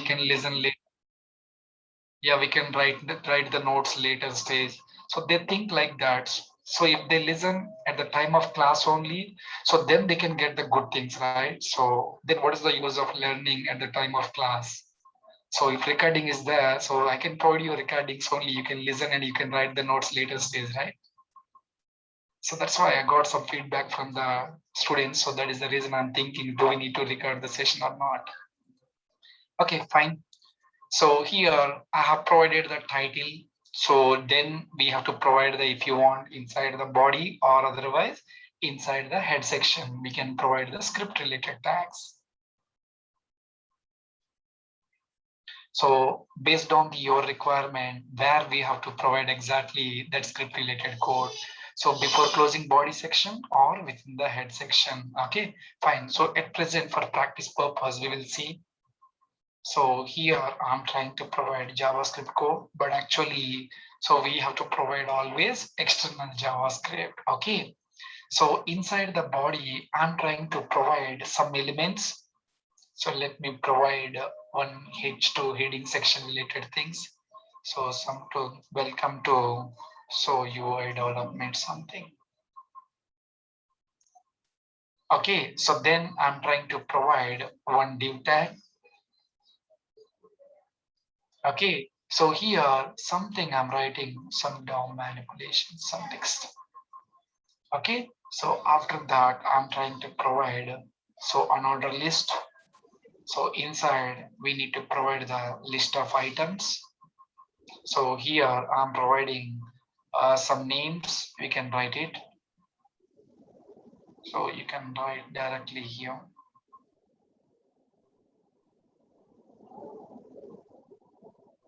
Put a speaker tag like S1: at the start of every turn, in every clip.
S1: can listen later. Yeah, we can write the notes later stage. So they think like that. So if they listen at the time of class only, so then they can get the good things, right? So then what is the use of learning at the time of class? So if recording is there, so I can provide you recordings only. You can listen and you can write the notes later stage, right? So that's why I got some feedback from the students. So that is the reason I'm thinking, do we need to record the session or not? Okay, fine. So here I have provided the title. So then we have to provide the, if you want, inside the body or otherwise inside the head section, we can provide the script related tags. So based on your requirement, where we have to provide exactly that script related code. So before closing body section or within the head section. Okay, fine. So at present for practice purpose, we will see. So here I'm trying to provide JavaScript code, but actually, so we have to provide always external JavaScript. Okay. So inside the body, I'm trying to provide some elements. So let me provide one H2 heading section related things. So some to welcome to so UI development something. Okay, so then I'm trying to provide one div tag. Okay, so here something I'm writing some DOM manipulation, some text. Okay, so after that I'm trying to provide so an order list. So inside we need to provide the list of items. So here I'm providing some names. We can write it. So you can write directly here.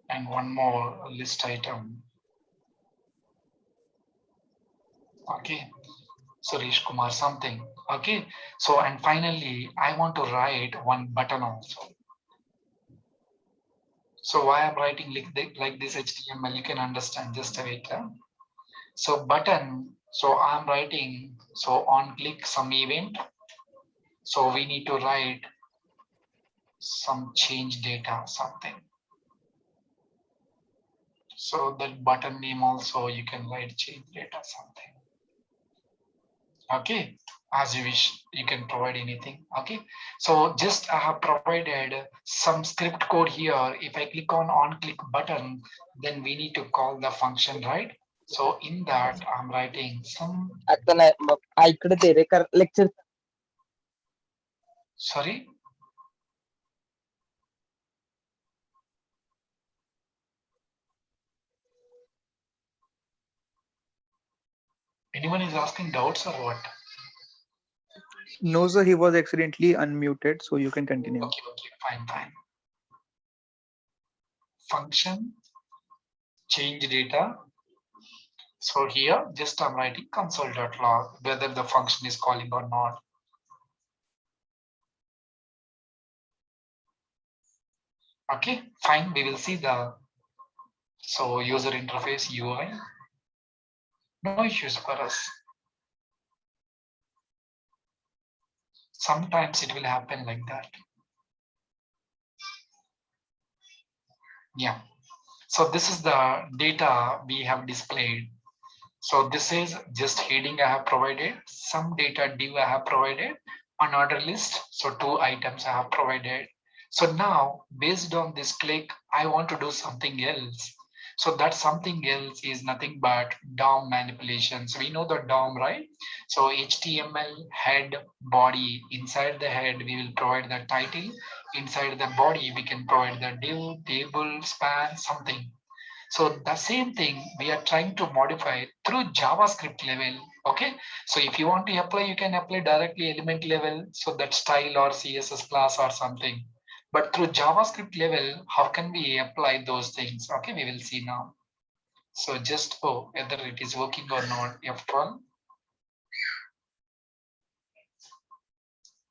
S1: And one more list item. Okay, Suresh Kumar something. Okay, so and finally I want to write one button also. So why I'm writing like this HTML, you can understand. Just a wait. So button, so I'm writing, so on click some event. So we need to write some change data, something. So that button name also you can write change data, something. Okay, as you wish, you can provide anything. Okay, so just I have provided some script code here. If I click on click button, then we need to call the function, right? So in that I'm writing some.
S2: Lecture.
S1: Sorry. Anyone is asking doubts or what?
S3: No, sir, he was accidentally unmuted, so you can continue.
S1: Okay, fine. Function change data. So here just I'm writing console.log whether the function is calling or not. Okay, fine. We will see the so user interface UI. No issues for us. Sometimes it will happen like that. Yeah. So this is the data we have displayed. So this is just heading I have provided, some data div I have provided, an order list. So 2 items I have provided. So now based on this click, I want to do something else. So that something else is nothing but DOM manipulation. So we know the DOM, right? So HTML head body, inside the head, we will provide the title. Inside the body, we can provide the div, table, span, something. So the same thing we are trying to modify through JavaScript level. Okay. So if you want to apply, you can apply directly element level. So that style or CSS class or something. But through JavaScript level, how can we apply those things? Okay, we will see now. So just whether it is working or not, F12.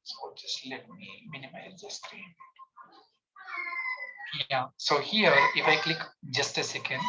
S1: So just let me minimize the screen. Yeah. So here, if I click just a second.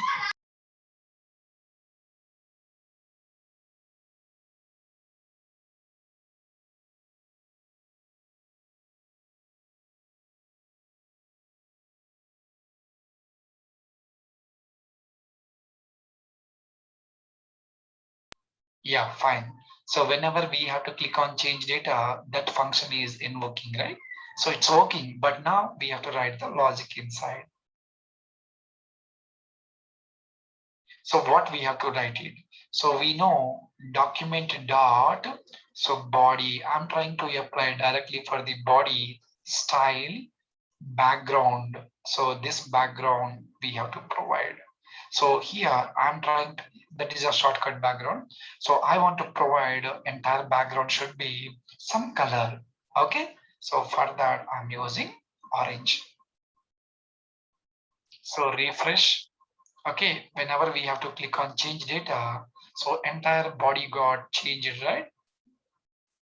S1: Yeah, fine. So whenever we have to click on change data, that function is invoking, right? So it's working, but now we have to write the logic inside. So what we have to write it? So we know document dot, so body, I'm trying to apply directly for the body style background. So this background we have to provide. So here I'm trying to, that is a shortcut background. So I want to provide entire background should be some color. Okay. So for that I'm using orange. So refresh. Okay. Whenever we have to click on change data, so entire body got changed, right?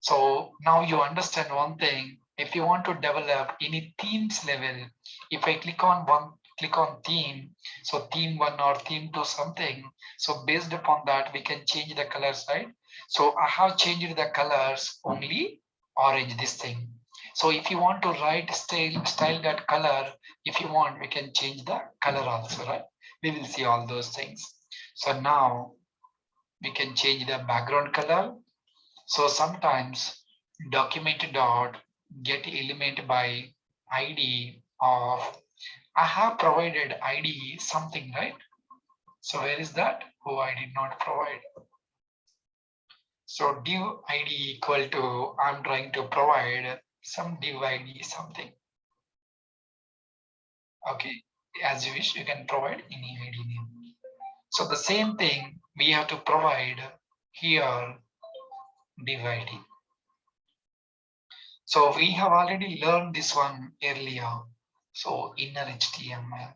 S1: So now you understand one thing. If you want to develop any themes level, if I click on theme, so theme one or theme two something. So based upon that, we can change the colors, right? So I have changed the colors only orange this thing. So if you want to write style that color, if you want, we can change the color also, right? We will see all those things. So now we can change the background color. So sometimes document dot get element by ID of I have provided ID something, right? So where is that? Oh, I did not provide. So div ID equal to I'm trying to provide some div ID something. Okay, as you wish, you can provide any ID name. So the same thing we have to provide here div ID. So we have already learned this one earlier. So inner HTML.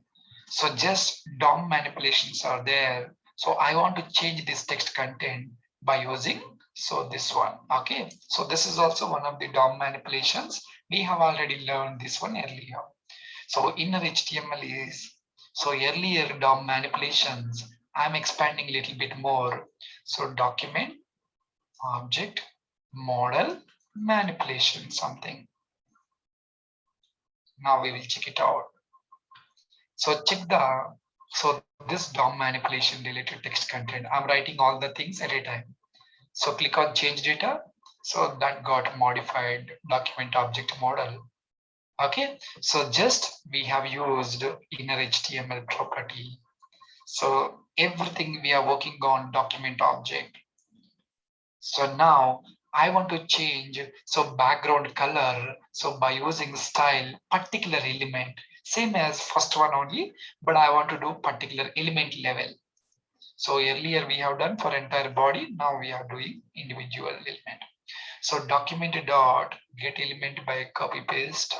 S1: So just DOM manipulations are there. So I want to change this text content by using so this one. Okay. So this is also one of the DOM manipulations. We have already learned this one earlier. So inner HTML is so earlier DOM manipulations. I'm expanding a little bit more. So document, object, model, manipulation, something. Now we will check it out. So check the, so this DOM manipulation related text content. I'm writing all the things at a time. So click on change data. So that got modified document object model. Okay. So just we have used inner HTML property. So everything we are working on document object. So now I want to change so background color. So by using style particular element, same as first one only, but I want to do particular element level. So earlier we have done for entire body. Now we are doing individual element. So document dot get element by copy paste.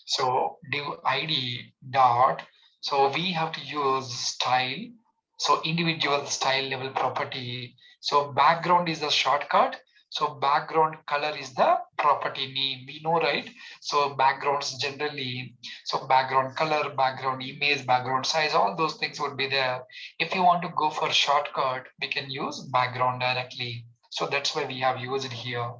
S1: So div ID dot. So we have to use style. So individual style level property. So background is the shortcut. So background color is the property name. We know, right? So backgrounds generally, so background color, background image, background size, all those things would be there. If you want to go for shortcut, we can use background directly. So that's why we have used it here.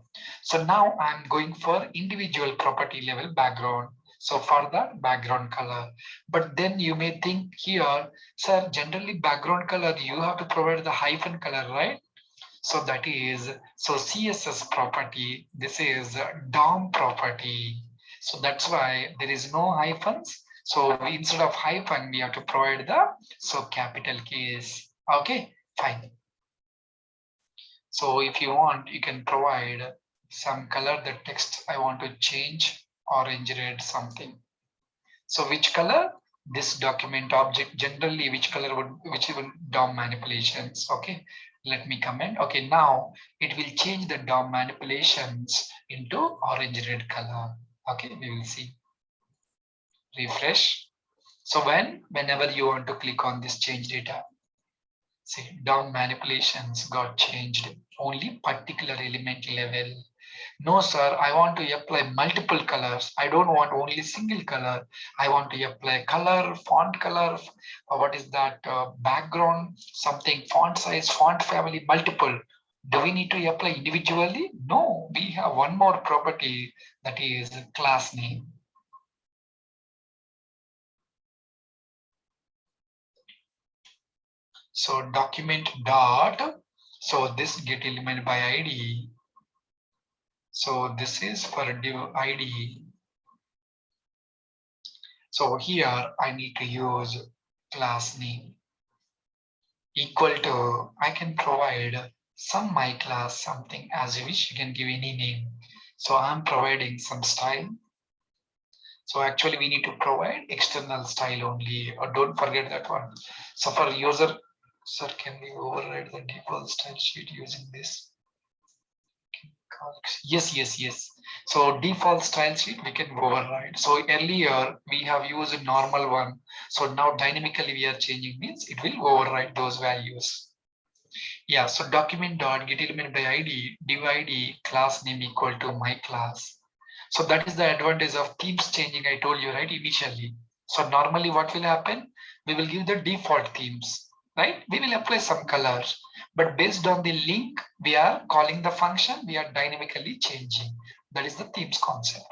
S1: So now I'm going for individual property level background. So for the background color, but then you may think here, sir, generally background color, you have to provide the hyphen color, right? So that is, so CSS property, this is DOM property. So that's why there is no hyphens. So instead of hyphen, we have to provide the, so capital case. Okay, fine. So if you want, you can provide some color, the text I want to change, orange, red, something. So which color? This document object generally which color would, which would DOM manipulations. Okay, let me comment. Okay, now it will change the DOM manipulations into orange red color. Okay, we will see. Refresh. So whenever you want to click on this change data, see DOM manipulations got changed. Only particular element level. No, sir, I want to apply multiple colors. I don't want only single color. I want to apply color, font color, what is that, background, something, font size, font family, multiple. Do we need to apply individually? No, we have one more property, that is class name. So document dot, so this get element by ID. So this is for div ID. So here I need to use class name equal to, I can provide some my class something as you wish, you can give any name. So I'm providing some style. So actually we need to provide external style only, or don't forget that one. So for user, sir, can we override the default style sheet using this? Yes, yes, yes. So default style sheet we can override. So earlier we have used a normal one. So now dynamically we are changing means it will override those values. Yeah, so document dot get element by ID, div ID, class name equal to my class. So that is the advantage of themes changing, I told you, right, initially. So normally what will happen? We will give the default themes, right? We will apply some colors, but based on the link we are calling the function, we are dynamically changing. That is the themes concept.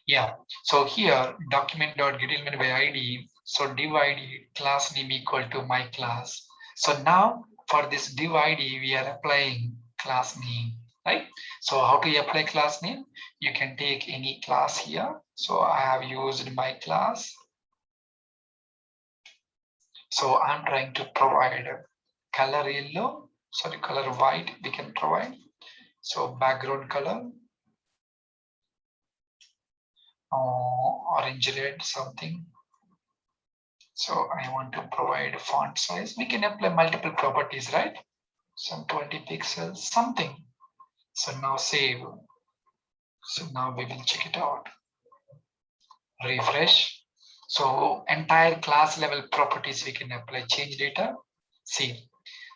S1: Yeah, so here document.getElement by ID. So div ID class name equal to my class. So now for this div ID, we are applying class name, right? So how to apply class name? You can take any class here. So I have used my class. So I'm trying to provide color yellow, sorry, color white we can provide. So background color, orange red something. So I want to provide font size. We can apply multiple properties, right? Some 20 pixels, something. So now save. So now we will check it out. Refresh. So entire class level properties we can apply. Change data. See.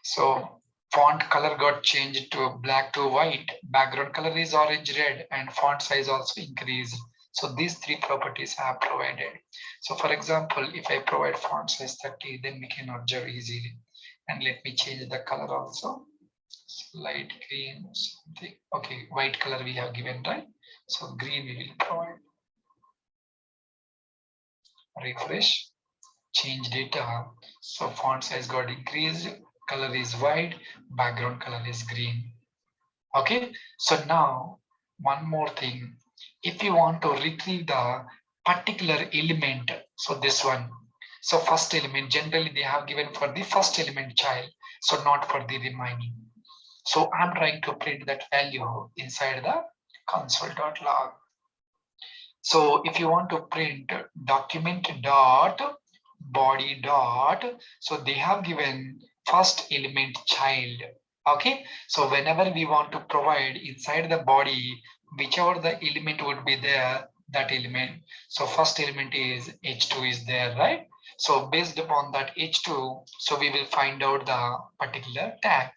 S1: So font color got changed to black to white. Background color is orange red and font size also increased. So these three properties I have provided. So for example, if I provide font size 30, then we can observe easily. And let me change the color also. Light green, something. Okay, white color we have given, right? So green we will provide. Refresh, change data. So font size got increased, color is white, background color is green. Okay, so now one more thing. If you want to retrieve the particular element, so this one. So first element, generally they have given for the first element child, so not for the remaining. So I'm trying to print that value inside the console.log. So if you want to print document dot body dot, so they have given first element child. Okay, so whenever we want to provide inside the body, whichever the element would be there, that element. So first element is H2 is there, right? So based upon that H2, so we will find out the particular tag.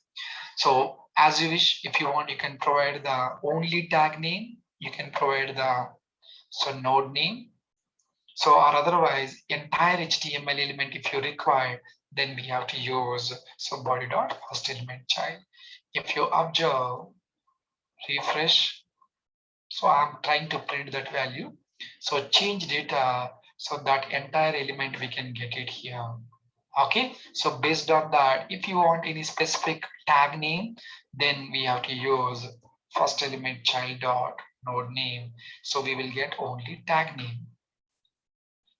S1: So as you wish, if you want, you can provide the only tag name, you can provide the so node name. So or otherwise entire HTML element if you require, then we have to use so body dot first element child. If you observe, refresh, so I'm trying to print that value. So change data, so that entire element we can get it here. Okay, so based on that, if you want any specific tag name, then we have to use first element child dot node name. So we will get only tag name.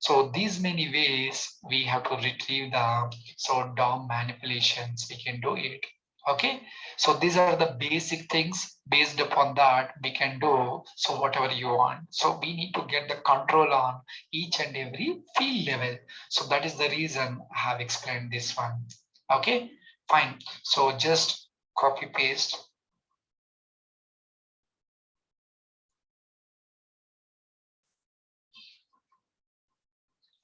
S1: So these many ways we have to retrieve the so DOM manipulations, we can do it. Okay, so these are the basic things. Based upon that we can do so whatever you want. So we need to get the control on each and every field level. So that is the reason I have explained this one. Okay, fine. So just copy paste.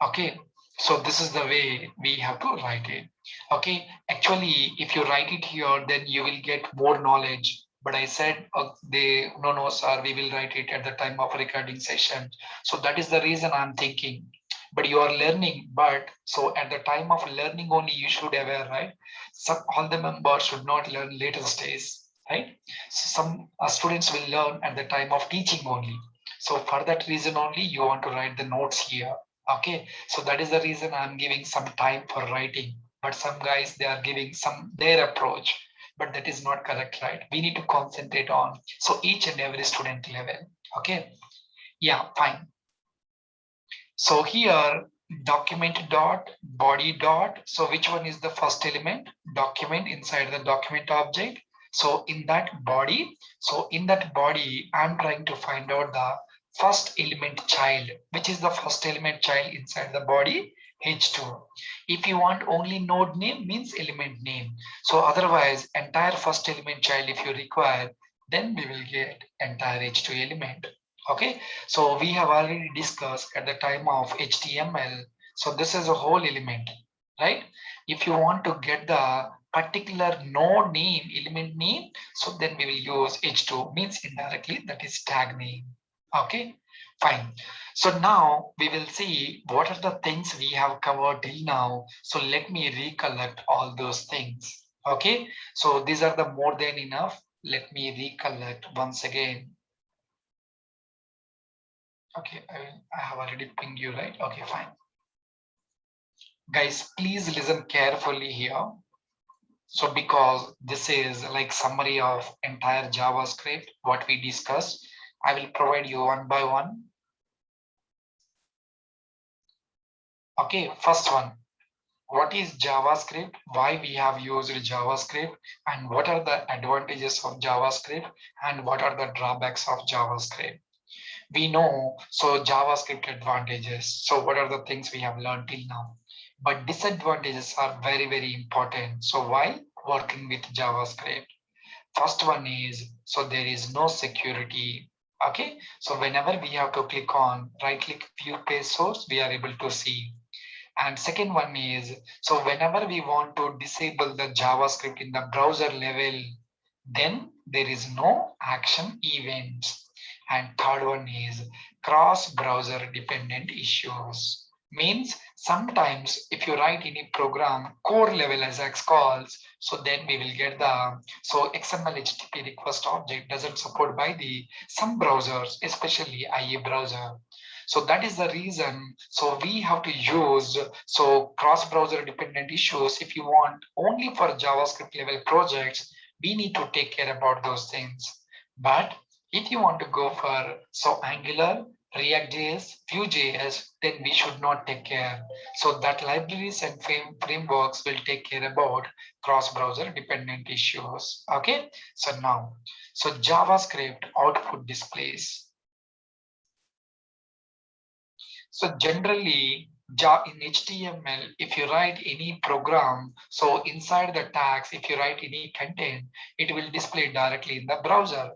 S1: Okay, so this is the way we have to write it. Okay, actually if you write it here, then you will get more knowledge. But I said they no sir, we will write it at the time of recording session. So that is the reason I'm thinking. But you are learning, but so at the time of learning only you should aware, right? Some all the members should not learn later stage, right? So some students will learn at the time of teaching only. So for that reason only you want to write the notes here. Okay, so that is the reason I'm giving some time for writing. but some guys, they are giving some their approach, but that is not correct, right? We need to concentrate on so each and every student level. Okay, yeah, fine. So here document dot body dot, so which one is the first element? Document inside the document object. So in that body, I'm trying to find out the first element child. Which is the first element child inside the body? H2. If you want only node name, means element name. So otherwise entire first element child if you require, then we will get entire H2 element. Okay, so we have already discussed at the time of HTML. So this is a whole element, right? If you want to get the particular node name, element name, so then we will use H2, means indirectly that is tag name. Okay, fine. So now we will see what are the things we have covered till now. So let me recollect all those things. Okay, so these are the more than enough. Let me recollect once again. Okay, I have already pinged you, right? Okay, fine. Guys, please listen carefully here. So because this is like summary of entire JavaScript, what we discussed, I will provide you one by one. Okay, first one. What is JavaScript? Why we have used JavaScript? And what are the advantages of JavaScript? And what are the drawbacks of JavaScript? We know, so JavaScript advantages. So what are the things we have learned till now? But disadvantages are very, very important. So while working with JavaScript, first one is, so there is no security. Okay, so whenever we have to click on right click view page source, we are able to see. And second one is, so whenever we want to disable the JavaScript in the browser level, then there is no action events. And third one is cross-browser dependent issues. Means sometimes if you write any program core level as X calls, so then we will get the so XML HTTP request object doesn't support by the some browsers, especially IE browser. So that is the reason. So we have to use so cross-browser dependent issues. If you want only for JavaScript level projects, we need to take care about those things. But if you want to go for so Angular, React.js, Vue.js, then we should not take care. So that libraries and frameworks will take care about cross-browser dependent issues. Okay, so now, so JavaScript output displays. So generally, in HTML, if you write any program, so inside the tags, if you write any content, it will display directly in the browser.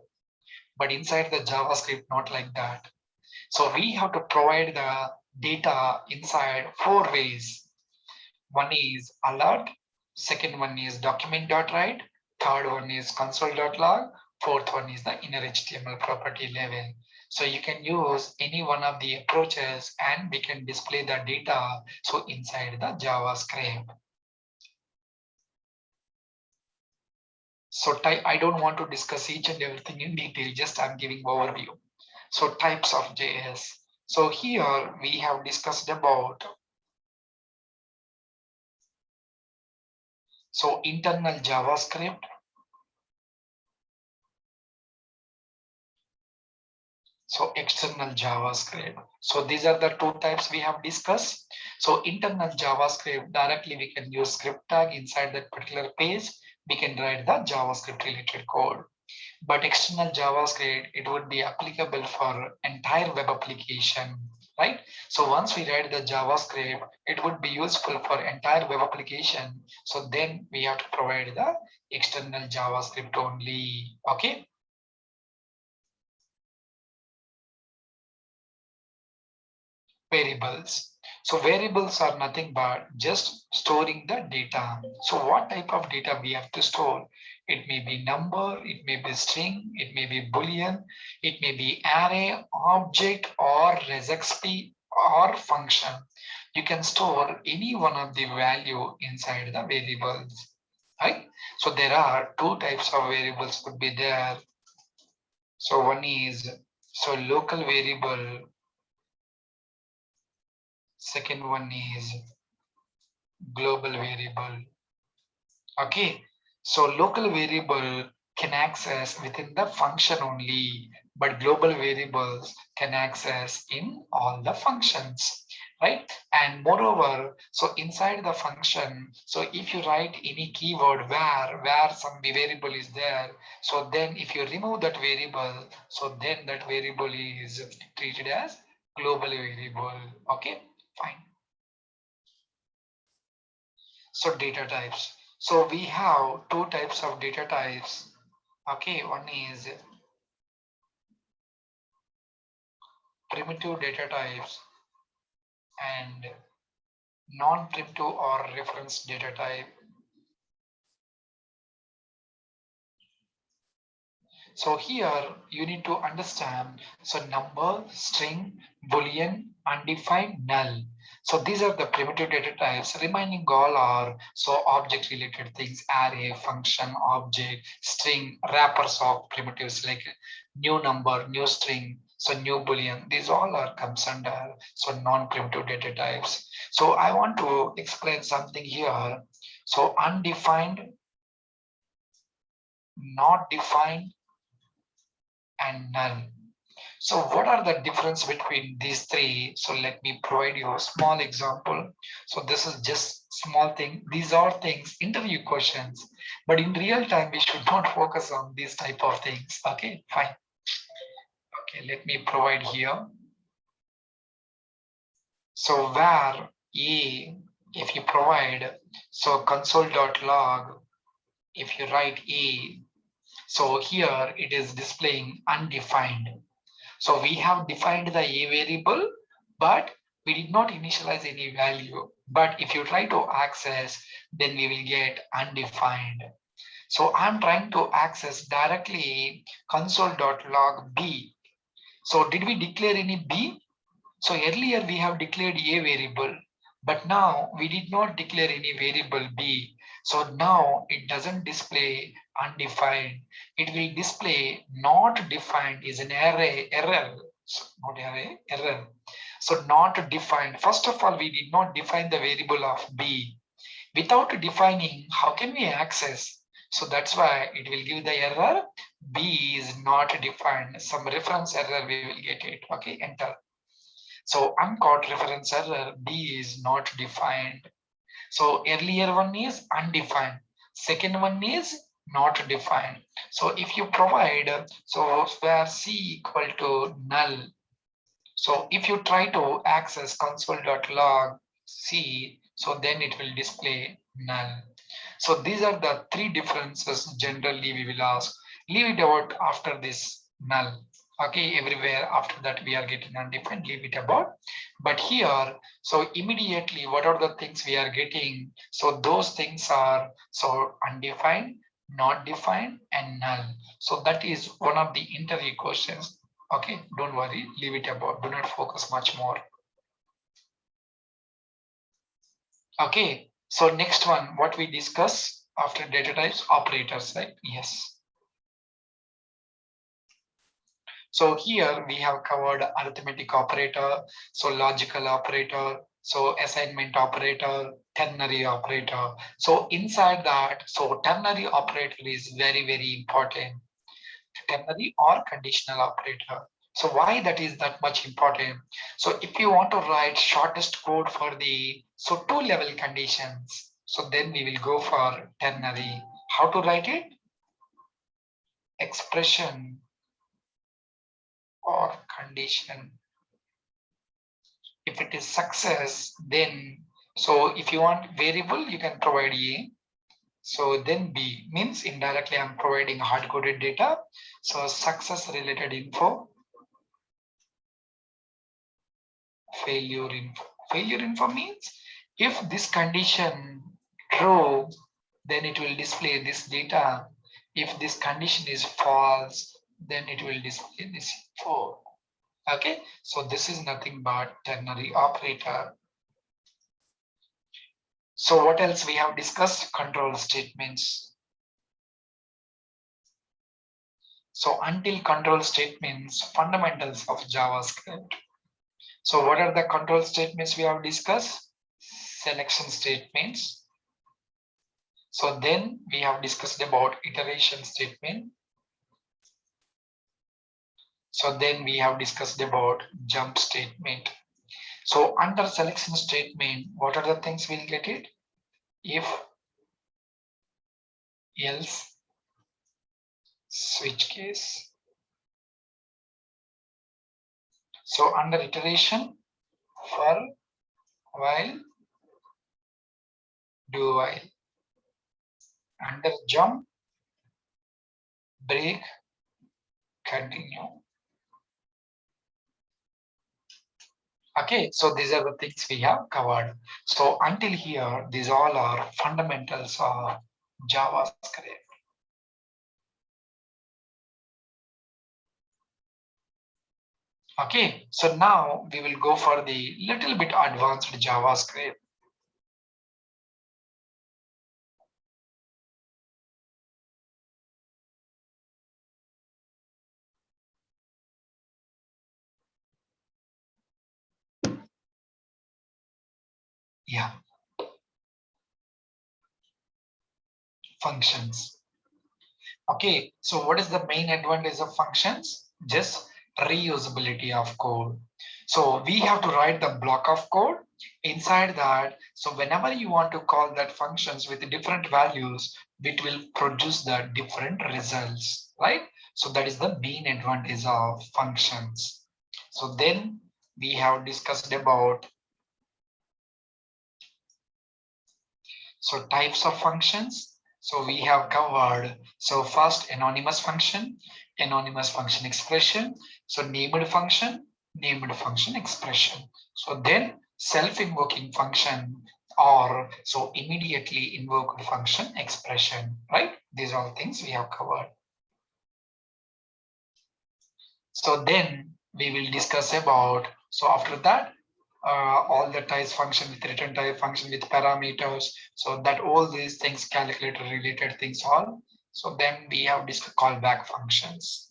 S1: But inside the JavaScript, not like that. So we have to provide the data inside 4 ways. One is alert, second one is document.write, third one is console.log, fourth one is the inner HTML property level. So you can use any one of the approaches and we can display the data so inside the JavaScript. So I don't want to discuss each and everything in detail, just I'm giving overview. So types of JS. So here we have discussed about so internal JavaScript, so external JavaScript. So these are the two types we have discussed. So internal JavaScript, directly we can use script tag inside that particular page. We can write the JavaScript related code. But external JavaScript, it would be applicable for entire web application, right? So once we write the JavaScript, it would be useful for entire web application. So then we have to provide the external JavaScript only, okay? Variables. So variables are nothing but just storing the data. So what type of data we have to store? It may be number, it may be string, it may be boolean, it may be array, object, or resxp or function. You can store any one of the value inside the variables, right? So there are two types of variables could be there. So one is so local variable. Second one is global variable. Okay, so local variable can access within the function only, but global variables can access in all the functions, right? And moreover, so inside the function, so if you write any keyword where some variable is there, so then if you remove that variable, so then that variable is treated as global variable. Okay, fine. So data types. So we have two types of data types. Okay, one is primitive data types and non-primitive or reference data type. So here you need to understand, so number, string, boolean, undefined, null. So these are the primitive data types. Remaining all are so object related things, array, function, object, string, wrappers of primitives like new number, new string, so new boolean. These all are comes under so non-primitive data types. So I want to explain something here. So undefined, not defined, and null. So what are the difference between these three? So let me provide you a small example. So this is just small thing. These are things, interview questions, but in real time, we should not focus on these type of things. Okay, fine. Okay, let me provide here. So where A, if you provide, so console.log, if you write A, so here it is displaying undefined. So we have defined the A variable, but we did not initialize any value. But if you try to access, then we will get undefined. So I'm trying to access directly console.log B. So did we declare any B? So earlier we have declared A variable, but now we did not declare any variable B. So now it doesn't display undefined. It will display not defined is an error. So not array, error. So not defined. First of all, we did not define the variable of B. Without defining, how can we access? So that's why it will give the error. B is not defined. Some reference error we will get it. Okay, enter. So uncaught reference error, B is not defined. So earlier one is undefined. Second one is not defined. So if you provide, so where C equal to null. So if you try to access console.log C, so then it will display null. So these are the three differences generally we will ask. Leave it out after this null. Okay, everywhere after that we are getting undefined, leave it about. But here, so immediately what are the things we are getting? So those things are so undefined, not defined, and null. So that is one of the interview questions. Okay, don't worry, leave it about, do not focus much more. Okay, so next one, what we discuss after data types, operators, right? Yes. So here we have covered arithmetic operator, so logical operator, so assignment operator, ternary operator. So inside that, so ternary operator is very, very important. Ternary or conditional operator. So why that is that much important? So if you want to write shortest code for the so two level conditions, so then we will go for ternary. How to write it? Expression or condition. If it is success, then so if you want variable, you can provide A. So then B means indirectly I'm providing hard coded data. So success related info, failure info. Failure info means if this condition true, then it will display this data. If this condition is false, then it will display this info. Okay, so this is nothing but ternary operator. So what else we have discussed? Control statements. So until control statements, fundamentals of JavaScript. So what are the control statements we have discussed? selection statements. So then we have discussed about iteration statement. So then we have discussed about jump statement. So under selection statement, what are the things we'll get it? If, else, switch case. So under iteration, for, while, do while. Under jump, break, continue. Okay, so these are the things we have covered. So until here, these all are fundamentals of JavaScript. Okay, so now we will go for the little bit advanced JavaScript. Yeah, functions. Okay, so what is the main advantage of functions? Just reusability of code. So we have to write the block of code inside that. So whenever you want to call that functions with different values, it will produce the different results, right? So that is the main advantage of functions. So then we have discussed about so types of functions. So we have covered, so first anonymous function expression, so named function expression. So then self-invoking function or so immediately invoked function expression, right? These are all things we have covered. So then we will discuss about, so after that, all the types function with return type function with parameters, so that all these things calculator related things all. So then we have discussed callback functions.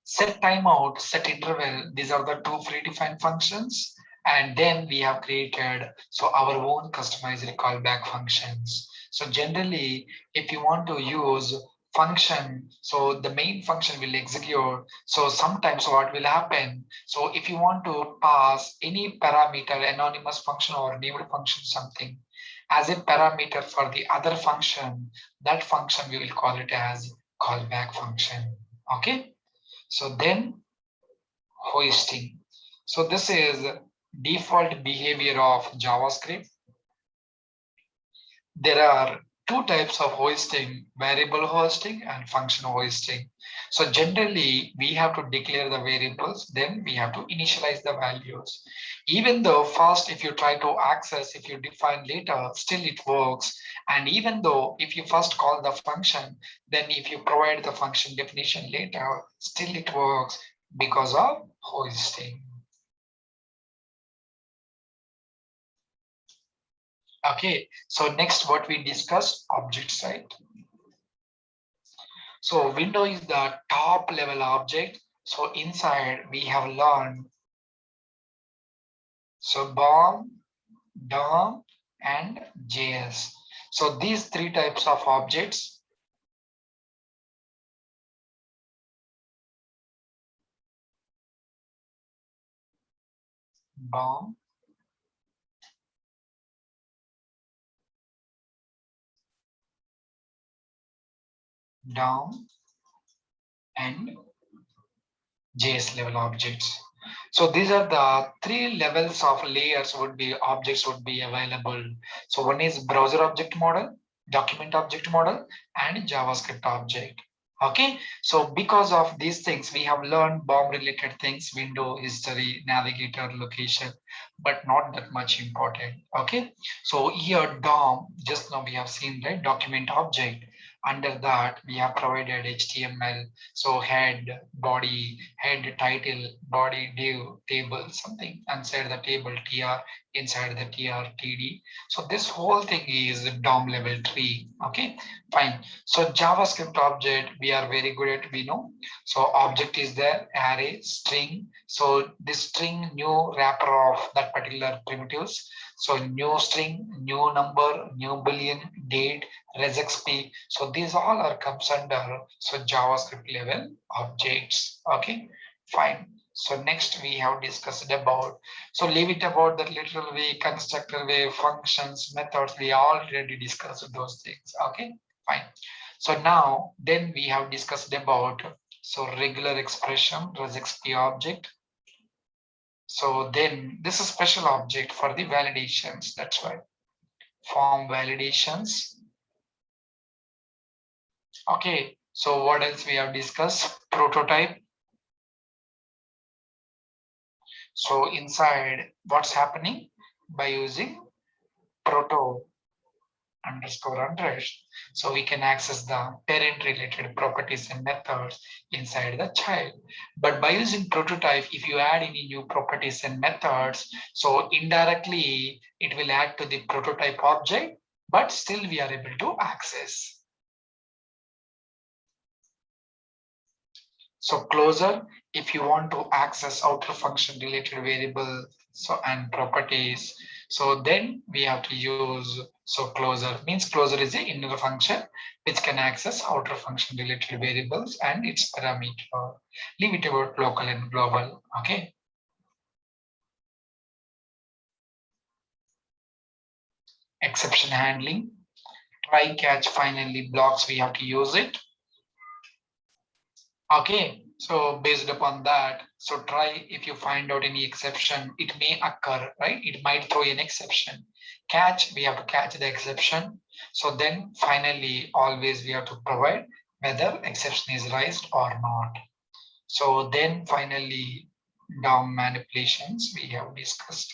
S1: Set timeout, set interval, these are the two predefined functions. And then we have created so our own customized callback functions. So generally, if you want to use function, so the main function will execute. So sometimes what will happen, so if you want to pass any parameter, anonymous function or named function something as a parameter for the other function, that function we will call it as callback function. Okay. So then hoisting. So this is default behavior of JavaScript. There are two types of hoisting, variable hoisting and function hoisting. So generally we have to declare the variables, then we have to initialize the values. Even though first if you try to access, if you define later, still it works. And even though if you first call the function, then if you provide the function definition later, still it works because of hoisting. Okay, so next what we discussed, object side. So window is the top level object. So inside we have learned so BOM, DOM, and JS. So these three types of objects, BOM, DOM, and JS level objects. So these are the three levels of layers would be objects would be available. So one is browser object model, document object model, and JavaScript object. Okay, so because of these things, we have learned BOM related things, window, history, navigator, location, but not that much important. Okay, so here DOM, just now we have seen, right, document object. Under that, we have provided HTML, so head, body, head, title, body, div, table, something, inside the table, tr, inside the TRTD. So this whole thing is DOM level tree. Okay, fine. So JavaScript object, we are very good at, we know. So object is there, array, string. So this string, new wrapper of that particular primitives. So new string, new number, new boolean, date, resxp. So these all are comes under so JavaScript level objects. Okay, fine. So next we have discussed about, so leave it about the literal way, constructor way, functions, methods. We already discussed those things. Okay, fine. So now then we have discussed about so regular expression, resxp object. So then this is special object for the validations. That's why form validations. Okay, so what else we have discussed? Prototype. So inside what's happening by using proto underscore unrest. So we can access the parent related properties and methods inside the child. But by using prototype, if you add any new properties and methods, so indirectly it will add to the prototype object, but still we are able to access. So closer, if you want to access outer function related variable so and properties, so then we have to use so closer means closer is a inner function which can access outer function related variables and its parameter. Leave it about local and global. Okay. Exception handling, try catch finally blocks, we have to use it. Okay, so based upon that, so try if you find out any exception, it may occur, right? It might throw an exception. Catch, we have to catch the exception. So then finally, always we have to provide whether exception is raised or not. So then finally, DOM manipulations we have discussed.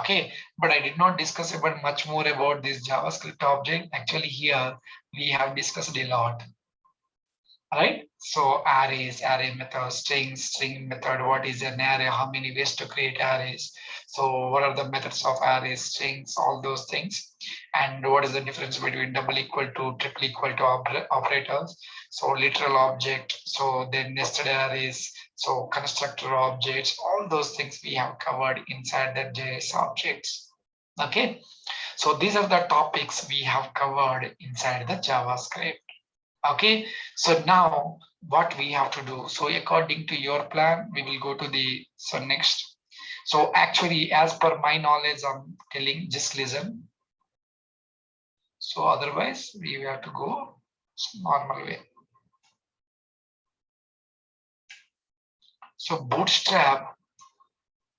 S1: Okay, but I did not discuss about much more about this JavaScript object. Actually here we have discussed a lot. Right, so arrays, array method, string method, what is an array, how many ways to create arrays, so what are the methods of arrays, strings, all those things, and what is the difference between double equal to, triple equal to operators, so literal object, so then nested arrays, so constructor objects, all those things we have covered inside the JS objects. Okay, so these are the topics we have covered inside the JavaScript. Okay, so now what we have to do, so according to your plan, we will go to the, so next. So actually, as per my knowledge, I'm telling, just listen. So otherwise we have to go normal way. So bootstrap,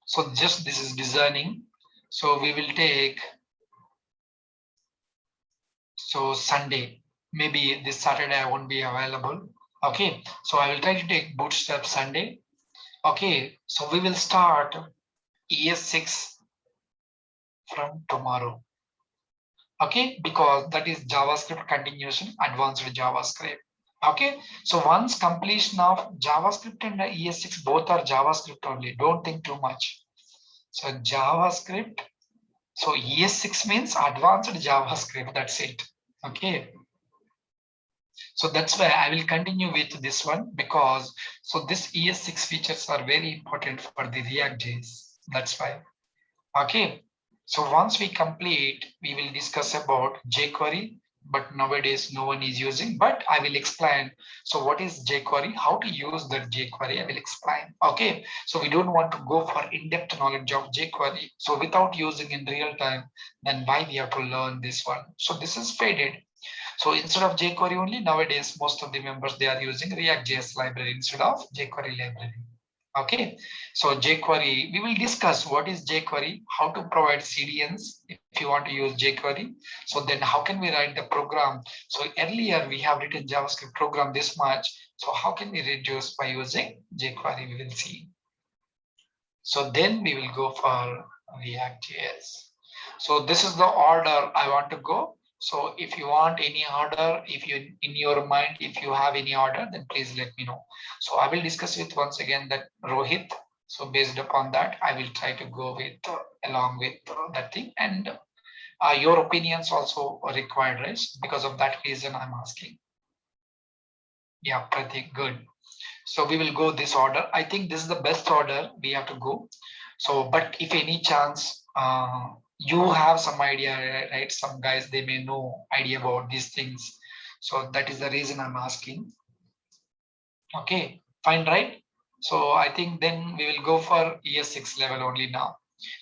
S1: so just this is designing. So we will take, so Sunday, maybe this Saturday I won't be available. Okay, so I will try to take bootstrap Sunday. Okay, so we will start ES6 from tomorrow. Okay, because that is JavaScript continuation, advanced JavaScript. Okay, so once completion of JavaScript and ES6 both are JavaScript only, don't think too much. So JavaScript, so ES6 means advanced JavaScript, that's it. Okay, so that's why I will continue with this one, because so this ES6 features are very important for the React.js, that's why. Okay, so once we complete, we will discuss about jQuery, but nowadays no one is using, but I will explain. So what is jQuery, how to use that jQuery, I will explain. Okay, so we don't want to go for in-depth knowledge of jQuery. So without using in real time, then why we have to learn this one? So this is faded. So instead of jQuery only, nowadays, most of the members, they are using React.js library instead of jQuery library. Okay, so jQuery, we will discuss what is jQuery, how to provide CDNs if you want to use jQuery. So then how can we write the program? So earlier we have written JavaScript program this much. So how can we reduce by using jQuery? We will see. So then we will go for React.js. So this is the order I want to go. So if you want any order, if you in your mind, if you have any order, then please let me know. So I will discuss with once again that Rohit. So based upon that, I will try to go with along with that thing, and your opinions also are required, right? Because of that reason, I'm asking. Yeah, Pratik, good. So we will go this order. I think this is the best order we have to go. So, but if any chance you have some idea, right? Some guys they may know idea about these things. So that is the reason I'm asking. Okay, fine, right? So I think then we will go for ES6 level only now.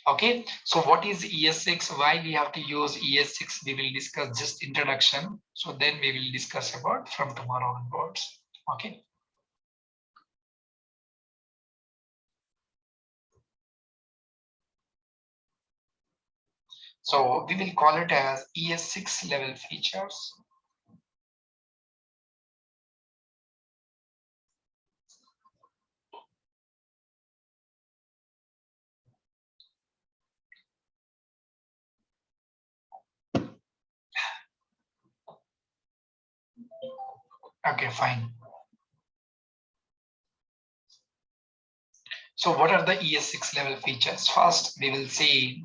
S1: Okay, so what is ES6? Why we have to use ES6? We will discuss just introduction. So then we will discuss about from tomorrow onwards. Okay. So we will call it as ES6 level features. Okay, fine. So what are the ES6 level features? First, we will see.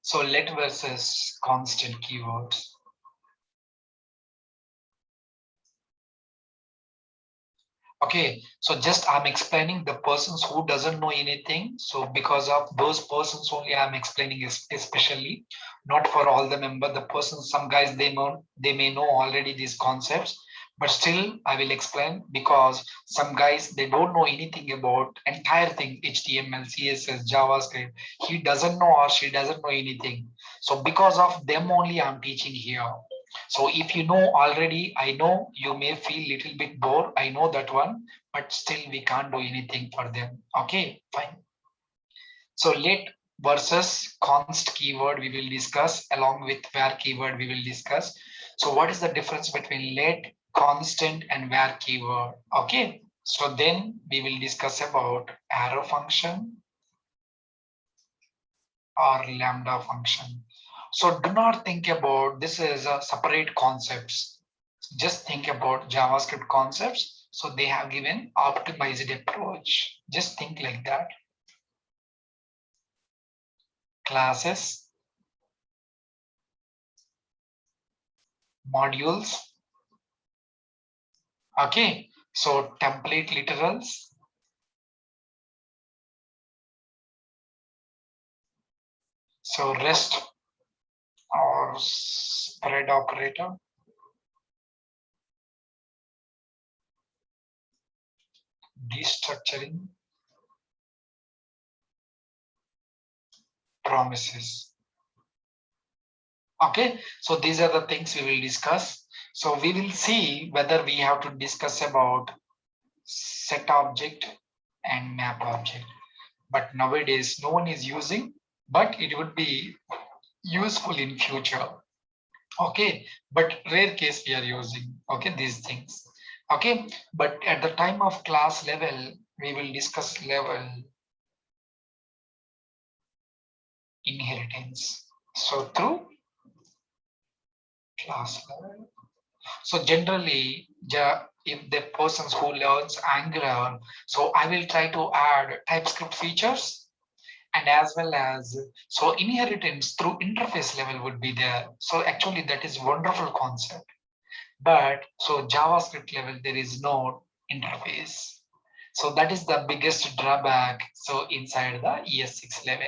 S1: So let versus constant keywords. Okay, so just I'm explaining the persons who doesn't know anything. So because of those persons only I'm explaining especially, not for all the member. The persons, some guys they may know already these concepts, but still I will explain because some guys they don't know anything about entire thing HTML, CSS, JavaScript. He doesn't know or she doesn't know anything. So because of them only I'm teaching here. So if you know already, I know you may feel little bit bored. I know that one, but still we can't do anything for them. Okay, fine. So let versus const keyword we will discuss along with where keyword we will discuss. So what is the difference between let, constant and where keyword? Okay. So then we will discuss about arrow function or lambda function. So do not think about this as a separate concepts. Just think about JavaScript concepts. So they have given optimized approach. Just think like that. Classes, modules. Okay. So template literals. So rest or spread operator. Destructuring promises. Okay. So these are the things we will discuss. So we will see whether we have to discuss about set object and map object. But nowadays no one is using, but it would be useful in future. Okay, but rare case we are using, okay, these things. Okay, but at the time of class level we will discuss level inheritance. So through class level, so generally if the persons who learns Angular, so I will try to add TypeScript features, and as well as so inheritance through interface level would be there. So actually that is wonderful concept. But so JavaScript level, there is no interface. So that is the biggest drawback. So inside the ES6 level.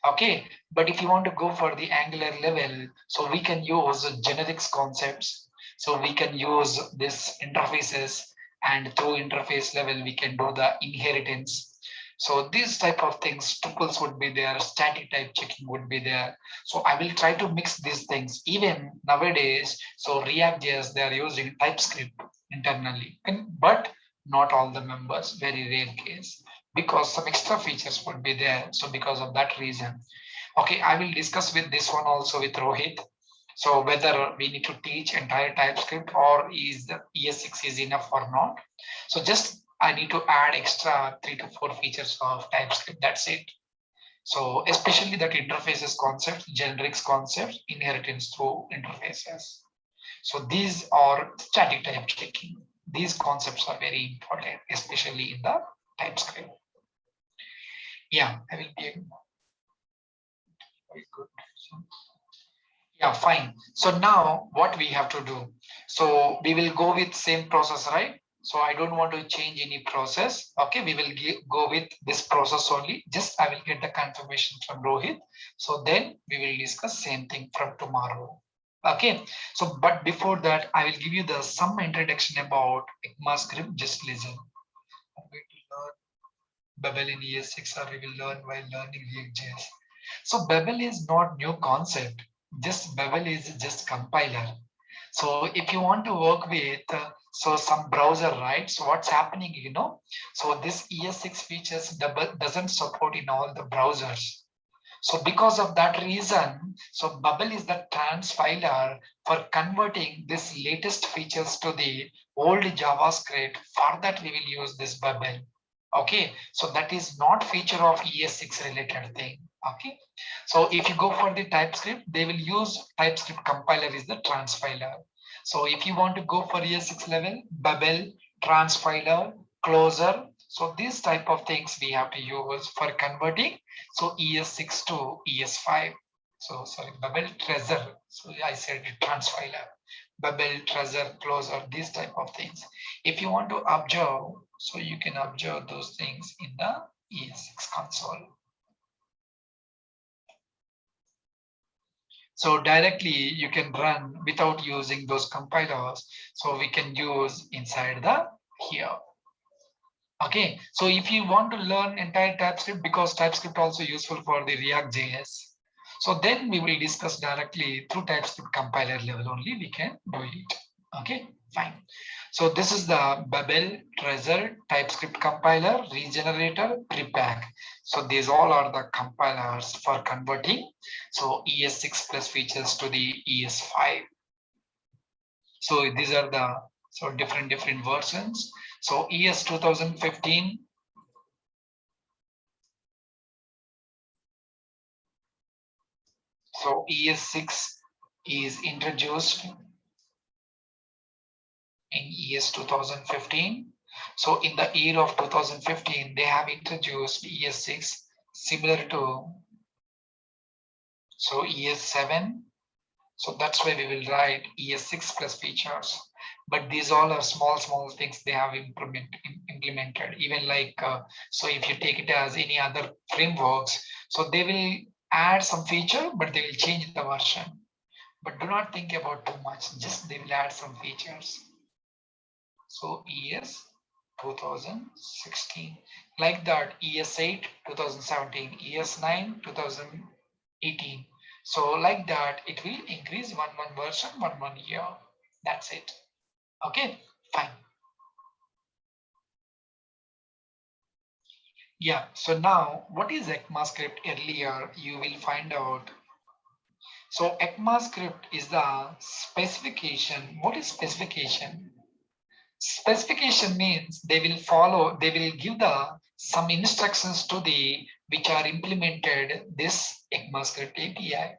S1: Okay, but if you want to go for the Angular level, so we can use generics concepts. So we can use this interfaces, and through interface level, we can do the inheritance. So these type of things, tuples would be there, static type checking would be there. So I will try to mix these things. Even nowadays, so React.js, they are using TypeScript internally, but not all the members, very rare case, because some extra features would be there. So because of that reason, okay, I will discuss with this one also with Rohit. So whether we need to teach entire TypeScript or is the ES6 is enough or not. So just I need to add extra 3 to 4 features of TypeScript. That's it. So especially that interfaces concept, generics concept, inheritance through interfaces. So these are static type checking. These concepts are very important, especially in the TypeScript. Yeah, I will be very good. Yeah, fine. So now what we have to do? So we will go with same process, right? So I don't want to change any process. Okay, we will go with this process only. Just I will get the confirmation from Rohit. So then we will discuss same thing from tomorrow. Okay, so but before that, I will give you the some introduction about ECMAScript. Just listen. I'm going to learn Babel in ES6 or we will learn while learning React.js. So Babel is not new concept. Just Babel is just compiler. So if you want to work with so some browser, right? So what's happening, So this ES6 features doesn't support in all the browsers. So because of that reason, so Bubble is the transpiler for converting this latest features to the old JavaScript. For that, we will use this Bubble. Okay, so that is not feature of ES6 related thing. Okay, so if you go for the TypeScript, they will use TypeScript compiler is the transpiler. So if you want to go for ES6 level, Bubble, transpiler, closer. So these type of things we have to use for converting. So ES6 to ES5. So sorry, Bubble Treasure. So I said transpiler. Bubble, Treasure, Closer, these type of things. If you want to observe, so you can observe those things in the ES6 console. So directly you can run without using those compilers. So we can use inside the here. Okay, so if you want to learn entire TypeScript, because TypeScript also useful for the React.js, so then we will discuss directly through TypeScript compiler level only, we can do it. Okay, fine. So this is the Babel, Trezor, TypeScript compiler, regenerator, prepack. So these all are the compilers for converting so ES6 plus features to the ES5. So these are the so different versions. So ES 2015. So ES6 is introduced in ES 2015. So in the year of 2015, they have introduced ES6 similar to so ES7. So that's why we will write ES6 plus features. But these all are small things they have implemented. Even like, so if you take it as any other frameworks, so they will add some feature, but they will change the version. But do not think about too much, just they will add some features. So ES 2016, like that ES8 2017, ES9 2018. So like that, it will increase one version, one year. That's it. Okay, fine. Yeah, so now what is ECMAScript? Earlier, you will find out. So ECMAScript is the specification. What is specification? Specification means they will give the some instructions to the which are implemented this ECMAScript API.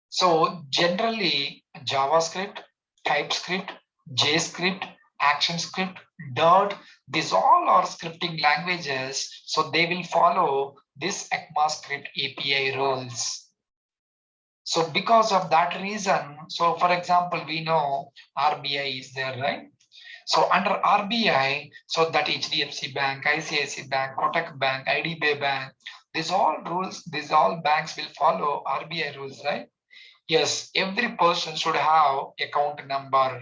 S1: So generally JavaScript, TypeScript, JScript, ActionScript, Dart, these all are scripting languages. So they will follow this ECMAScript API rules. So because of that reason, so for example, we know RBI is there, right? So under RBI, so that HDFC Bank, ICICI Bank, Kotak Bank, IDBI Bank, these all rules, these all banks will follow RBI rules, right? Yes, every person should have account number.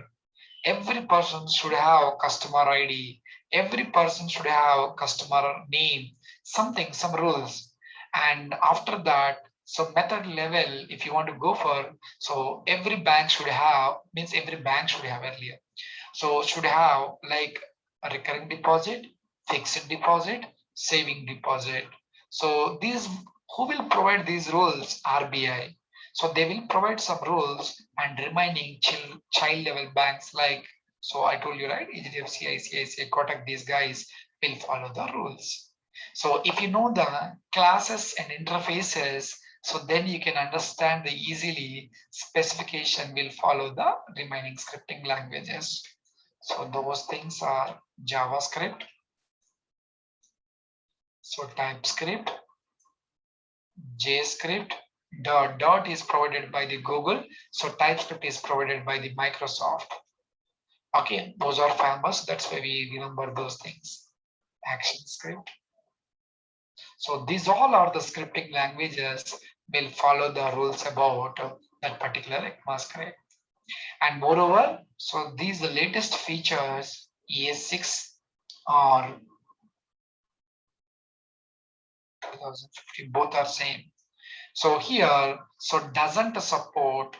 S1: Every person should have customer ID. Every person should have customer name, something, some rules. And after that, so method level, if you want to go for, so every bank should have, means every bank should have earlier. So should have like a recurring deposit, fixed deposit, saving deposit. So these, who will provide these rules? RBI. So they will provide some rules and remaining child level banks like, so I told you, right? HDFC, ICICI, Kotak, these guys will follow the rules. So if you know the classes and interfaces, so then you can understand the easily specification will follow the remaining scripting languages. So those things are JavaScript, so TypeScript, JScript, dot is provided by the Google, so TypeScript is provided by the Microsoft. Okay, those are famous, that's why we remember those things. ActionScript. So these all are the scripting languages will follow the rules about that particular ECMAScript. And moreover, so these the latest features ES6 or 2015, both are same. So here, so doesn't support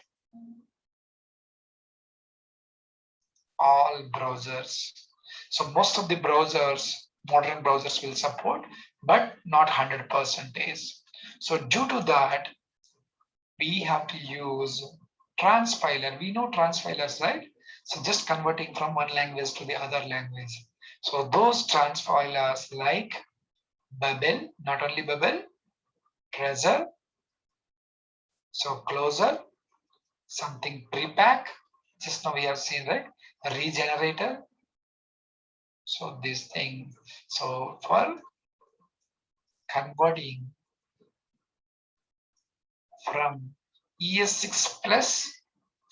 S1: all browsers. So most of the browsers, modern browsers will support, but not 100%. So due to that, we have to use transpiler. We know transpilers, right? So just converting from one language to the other language. So those transpilers like Babel, not only Babel, Trezor, so Closer, something prepack, just now we have seen, right? A regenerator. So this thing, so for converting from ES6 plus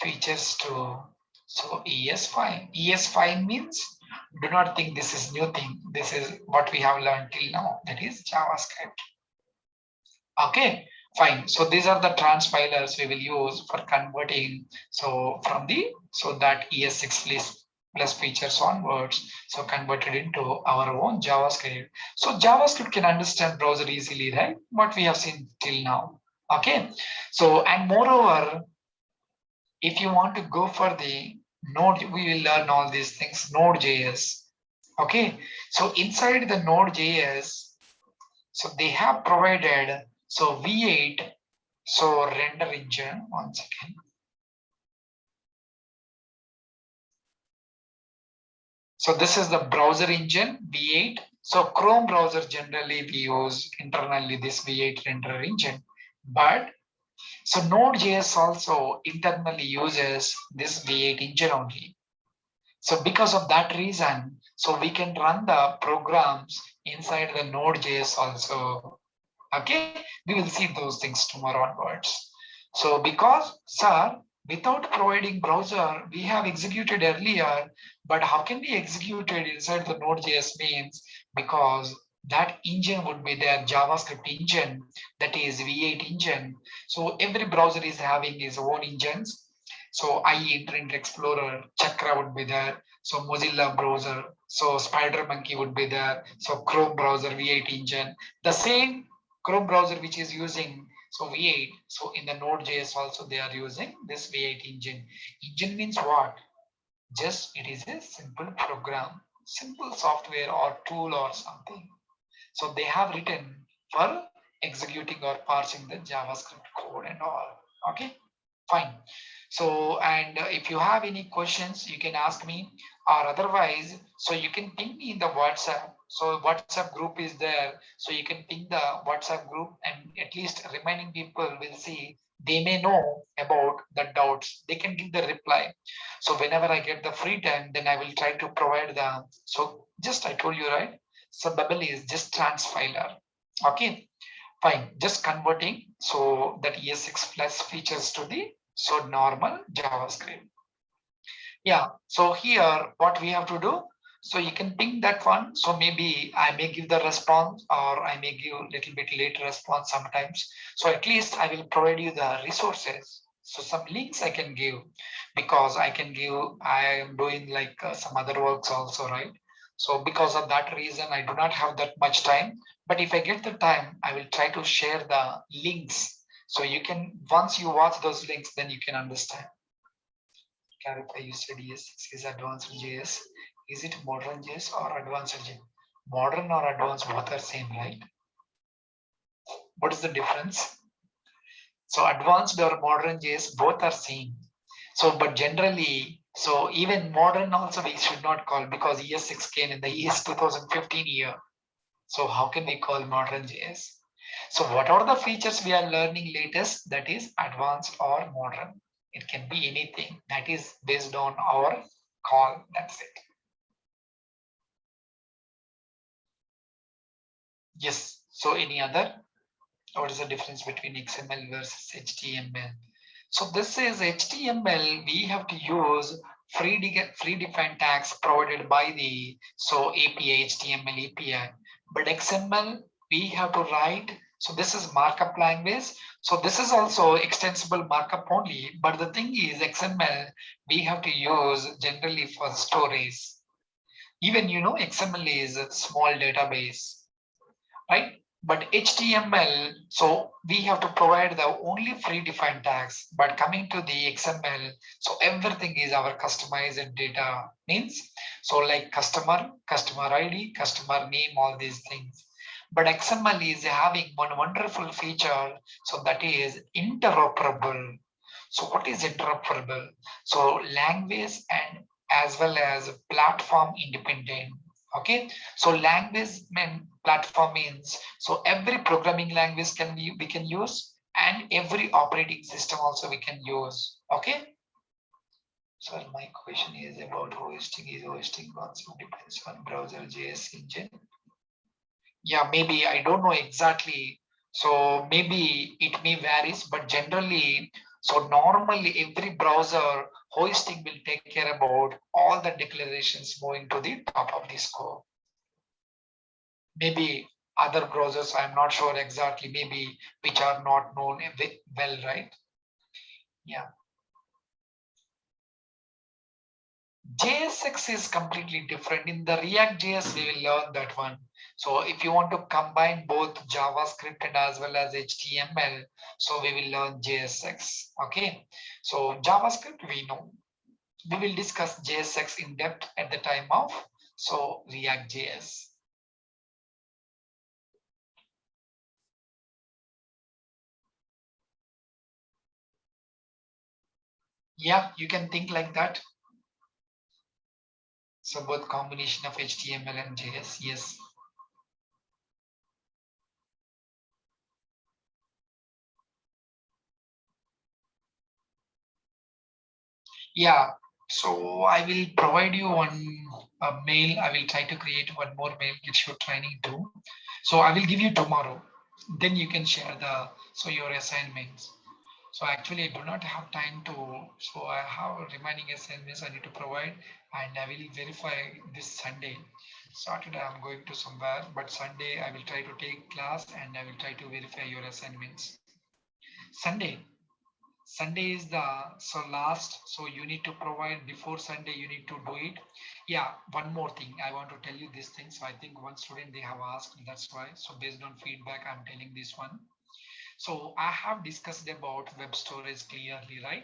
S1: features to so ES5. ES5 means do not think this is new thing. This is what we have learned till now. That is JavaScript. Okay, fine. So these are the transpilers we will use for converting. So from the so that ES6 plus features onwards, so converted into our own JavaScript. So JavaScript can understand browser easily, right? What we have seen till now. Okay, so and moreover, if you want to go for the Node, we will learn all these things. Node.js. Okay, so inside the Node.js, so they have provided so V8, so render engine. One second. So this is the browser engine V8. So Chrome browser generally we use internally this V8 render engine, but so Node.js also internally uses this V8 engine only. So because of that reason, so we can run the programs inside the Node.js also. Okay, we will see those things tomorrow onwards. So because, sir, without providing browser, we have executed earlier, but how can we execute it inside the Node.js means because that engine would be their JavaScript engine, that is V8 engine. So every browser is having its own engines. So IE Internet Explorer, Chakra would be there. So Mozilla browser, so SpiderMonkey would be there. So Chrome browser, V8 engine. The same Chrome browser which is using so V8. So in the Node.js also they are using this V8 engine. Engine means what? Just it is a simple program, simple software or tool or something. So they have written for executing or parsing the JavaScript code and all. Okay, fine. So, and if you have any questions, you can ask me or otherwise, so you can ping me in the WhatsApp. So WhatsApp group is there. So you can ping the WhatsApp group and at least remaining people will see, they may know about the doubts. They can give the reply. So whenever I get the free time, then I will try to provide the, so just I told you, right? So Babel is just transpiler. Okay, fine. Just converting. So that ES6 plus features to the so normal JavaScript. Yeah, so here what we have to do, so you can ping that one. So maybe I may give the response or I may give a little bit late response sometimes. So at least I will provide you the resources. So some links I can give because I can give, I am doing like some other works also, right? So because of that reason, I do not have that much time. But if I get the time, I will try to share the links. So you can, once you watch those links, then you can understand. Clarify, you said ES6 is advanced JS. Is it modern JS or advanced JS? Modern or advanced, both are same, right? What is the difference? So advanced or modern JS, both are same. So, but generally, so even modern also we should not call because ES6 came in the ES 2015 year. So how can we call modern JS? So what are the features we are learning latest that is advanced or modern? It can be anything that is based on our call. That's it. Yes. So any other? What is the difference between XML versus HTML? So this is HTML. We have to use free-defined tags provided by the API, HTML API. But XML we have to write. So this is markup language. So this is also extensible markup only. But the thing is XML we have to use generally for storage. Even XML is a small database, right? But HTML, so we have to provide the only free-defined tags. But coming to the XML, so everything is our customized data means. So like customer ID, customer name, all these things. But XML is having one wonderful feature, so that is interoperable. So what is interoperable? So language and as well as platform independent. Okay, so language platform means so every programming language we can use, and every operating system also we can use. Okay, so my question is about hosting. Is hosting also depends on browser JS engine? Yeah, maybe I don't know exactly. So maybe it may varies, but generally, so normally every browser hosting will take care about all the declarations moving to the top of the scope. Maybe other browsers, I'm not sure exactly, maybe which are not known well, right? Yeah. JSX is completely different. In the React JS, we will learn that one. So if you want to combine both JavaScript and as well as HTML, so we will learn JSX. Okay. So JavaScript, we know. We will discuss JSX in depth at the time of React JS. Yeah, you can think like that. So both combination of HTML and JS, yes. Yeah, so I will provide you one mail. I will try to create one more mail which you're training to. So I will give you tomorrow. Then you can share your assignments. So actually I do not have time to, so I have remaining assignments I need to provide, and I will verify this Sunday. Saturday I'm going to somewhere, but Sunday I will try to take class and I will try to verify your assignments. Sunday is the last, so you need to provide before Sunday, you need to do it. Yeah, one more thing I want to tell you this thing. So I think one student they have asked, that's why. So based on feedback, I'm telling this one. So I have discussed about web storage clearly, right?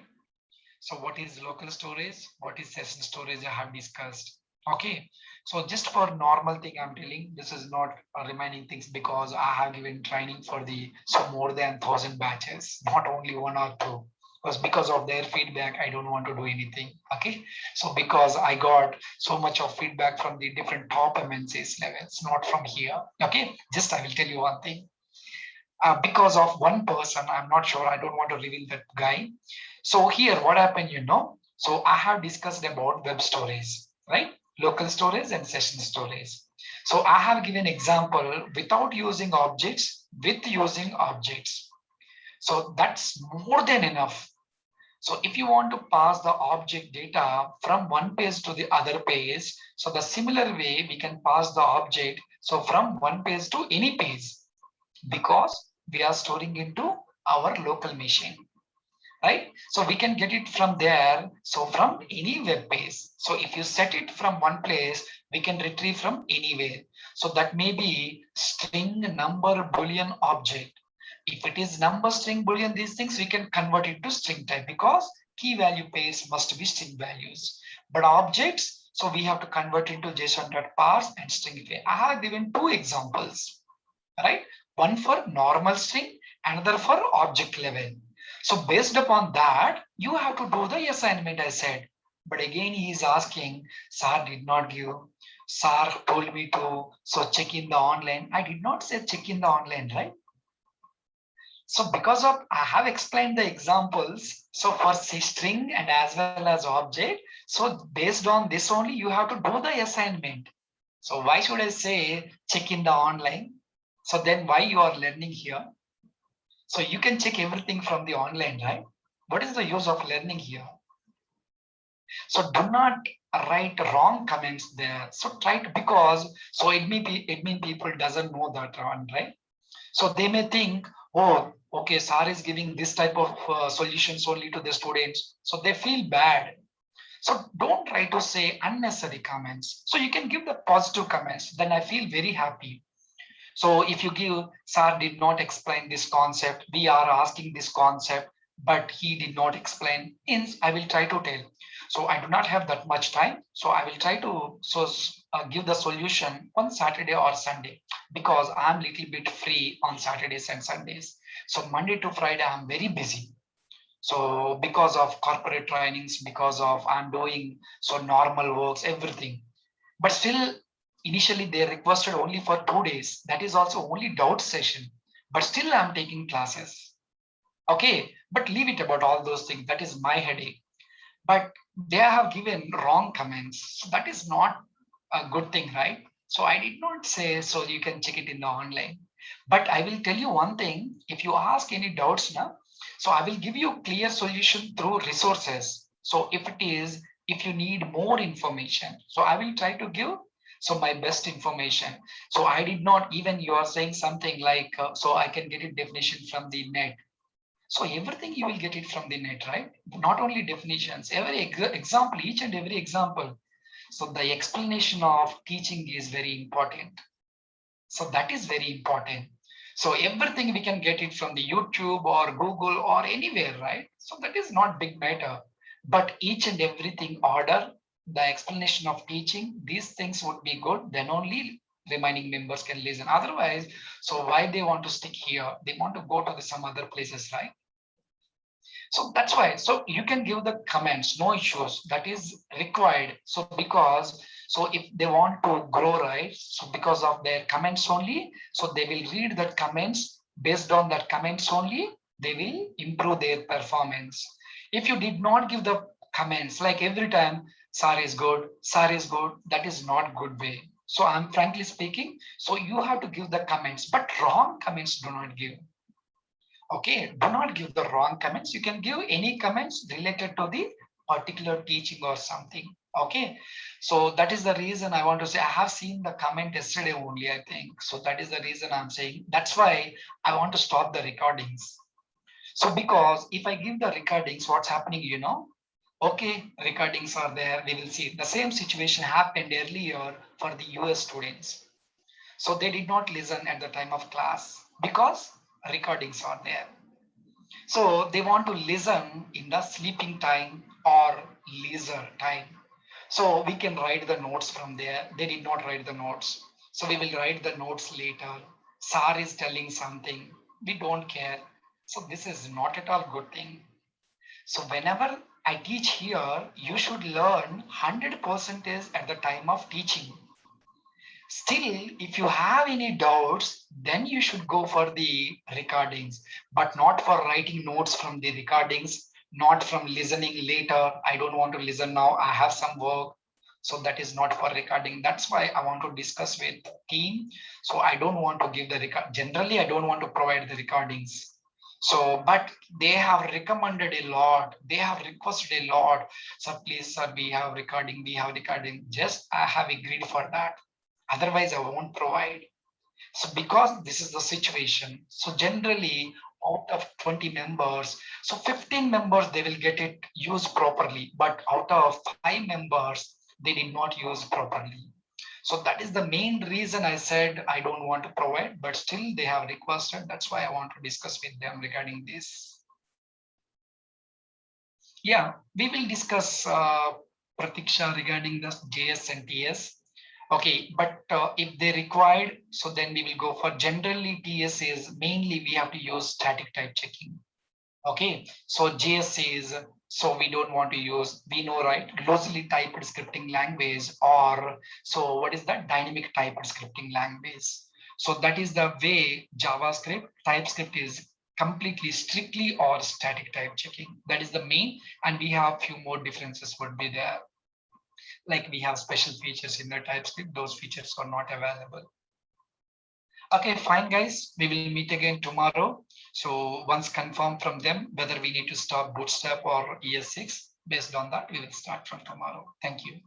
S1: So what is local storage? What is session storage? I have discussed. Okay. So just for normal thing, I'm telling this is not remaining things because I have given training for the more than 1,000 batches, not only one or two. Because of their feedback, I don't want to do anything. Okay. So because I got so much of feedback from the different top MNCs levels, not from here. Okay. Just I will tell you one thing. Because of one person, I'm not sure, I don't want to reveal that guy. So here what happened, so I have discussed about web storage, right? Local storage and session storage. So I have given example without using objects, with using objects. So that's more than enough. So if you want to pass the object data from one page to the other page, so the similar way we can pass the object, so from one page to any page, because we are storing into our local machine, right? So we can get it from there. So from any web page. So if you set it from one place, we can retrieve from anywhere. So that may be string, number, boolean, object. If it is number, string, boolean, these things we can convert it to string type because key value pairs must be string values. But objects, so we have to convert into JSON.parse and string type. I have given two examples, right? One for normal string, another for object level. So based upon that, you have to do the assignment, I said. But again, he is asking, sir did not give, sir told me to, so check in the online. I did not say check in the online, right? So because of, I have explained the examples. So for string and as well as object, so based on this only, you have to do the assignment. So why should I say check in the online? So then why you are learning here? So you can check everything from the online, right? What is the use of learning here? So do not write wrong comments there. So try to, because so it mean people doesn't know that one, right? So they may think, oh, okay, sir is giving this type of solutions only to the students. So they feel bad. So don't try to say unnecessary comments. So you can give the positive comments. Then I feel very happy. So if you give, sir did not explain this concept, we are asking this concept, but he did not explain. I will try to tell. So I do not have that much time. So I will try to give the solution on Saturday or Sunday because I'm little bit free on Saturdays and Sundays. So Monday to Friday, I'm very busy. So because of corporate trainings, because of I'm doing so normal works, everything. But still, initially they requested only for 2 days. That is also only doubt session. But still, I'm taking classes. Okay, but leave it about all those things. That is my headache. But they have given wrong comments. So that is not a good thing, right? So I did not say so you can check it in the online. But I will tell you one thing. If you ask any doubts now, so I will give you clear solution through resources. So if you need more information, so I will try to give so my best information. So I did not even you are saying something like so I can get a definition from the net. So everything you will get it from the net, right? Not only definitions, every example, each and every example. So the explanation of teaching is very important. So that is very important. So everything we can get it from the YouTube or Google or anywhere, right? So that is not big matter. But each and everything order, the explanation of teaching, these things would be good. Then only remaining members can listen. Otherwise, so why they want to stick here? They want to go to some other places, right? So that's why. So you can give the comments, no issues. That is required. So because so if they want to grow, right? So because of their comments only, so they will read that comments based on that comments only, they will improve their performance. If you did not give the comments, like every time, sir is good, that is not good way. So I'm frankly speaking, so you have to give the comments, but wrong comments do not give. Okay, do not give the wrong comments. You can give any comments related to the particular teaching or something. Okay, so that is the reason I want to say I have seen the comment yesterday only, I think. So that is the reason I'm saying. That's why I want to stop the recordings. So because if I give the recordings, what's happening, Okay, recordings are there. We will see the same situation happened earlier for the US students. So they did not listen at the time of class because recordings are there. So they want to listen in the sleeping time or leisure time. So we can write the notes from there. They did not write the notes. So we will write the notes later. Sar is telling something. We don't care. So this is not at all good thing. So whenever I teach here, you should learn 100% is at the time of teaching. Still, if you have any doubts, then you should go for the recordings, but not for writing notes from the recordings, not from listening later. I don't want to listen now. I have some work. So that is not for recording. That's why I want to discuss with team. So I don't want to give the record. Generally, I don't want to provide the recordings. So, but they have recommended a lot. They have requested a lot. So please, sir, we have recording. We have recording. Just I have agreed for that. Otherwise, I won't provide. So because this is the situation, so generally out of 20 members, so 15 members, they will get it used properly. But out of 5 members, they did not use properly. So that is the main reason I said I don't want to provide, but still they have requested. That's why I want to discuss with them regarding this. Yeah, we will discuss Pratiksha regarding the JS and TS. Okay, but if they required, so then we will go for generally TS is mainly we have to use static type checking. Okay, so JS says, so we don't want to use, we know, right? Loosely typed scripting language, or so what is that? Dynamic typed scripting language. So that is the way JavaScript, TypeScript is completely strictly or static type checking. That is the main, and we have few more differences would be there. Like we have special features in the TypeScript, those features are not available. Okay, fine, guys. We will meet again tomorrow. So once confirmed from them whether we need to start Bootstrap or ES6, based on that, we will start from tomorrow. Thank you.